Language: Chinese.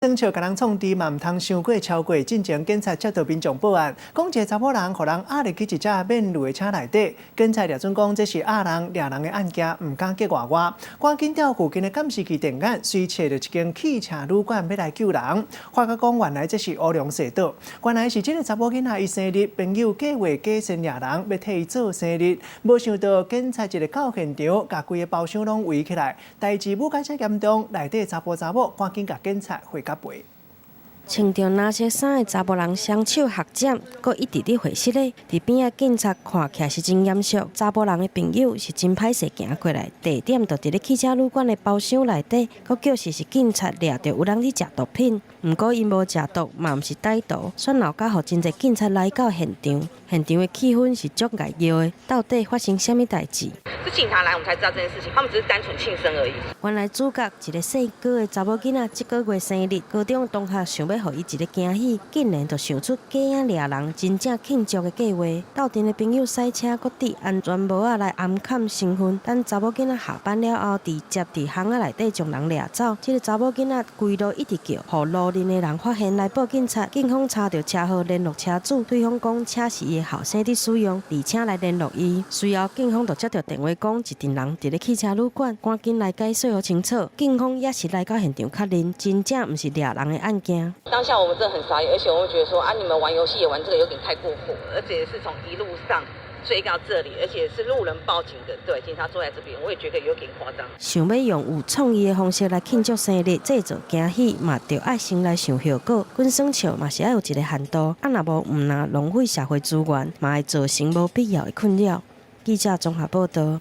生笑甲人创治嘛，唔通伤过超过。进前警察接到民众报案，讲一个查某人互人压入去一只免路的车内底。警察查准讲这是压人掠人的案件，唔敢结外外，赶紧调附近的监视器电眼，随找到一间汽车旅馆要来救人。发觉讲原来这是乌龙隧道，原来是这个查某囡仔伊生日，朋友计划假先掠人，要替伊做生日。无想到警察一个到现场，甲规个包厢拢围起来，代志愈改遮严重，内底查甫查某赶紧甲警察回甲陪。穿着蓝色衫的查某人双手合掌，搁一直伫会室咧。伫边仔警察看起来是真严肃。查某人的朋友是真歹势行过来，地点就伫咧汽车旅馆的包厢内底。搁叫是警察掠着有人伫食毒品，毋过因无食毒，嘛毋是歹徒，却闹甲互真侪警察来到现场。现场的气氛是足严肃的，到底发生什么代志？是警察来，我们才知道这件事情。他们只是单纯庆生而已。原来主角一个细个的查某囡仔，这个月生日，高中同学想要互伊一个惊喜，竟然就想出假影掠人，真正庆祝的计划。斗阵的朋友赛车，搁伫安全帽仔来暗砍身份。等查某囡仔下班了后，直接伫巷仔内底将人掠走。这个查某囡仔规路一直叫，互路人的人发现来报警察。警方查到车号，联络车主，对方讲车是伊的后生伫使用，而且来联络伊。随后警方就接到电话讲，一群人伫咧汽车旅馆，赶紧来解说好清楚。警方也是来到现场确认，真正毋是掠人的案件。当下我们真的很傻眼，而且我们觉得说啊，你们玩游戏也玩这个有点太过火了，而且是从一路上追到这里，而且是路人报警的，对，警察坐在这边，我也觉得有点夸张。想要用有创意的方式来庆祝生日，制作惊喜嘛，就爱先来想效果。滚耍笑嘛是要有一个限度，若无毋若浪费社会资源，嘛会造成无必要的困扰。记者综合报道。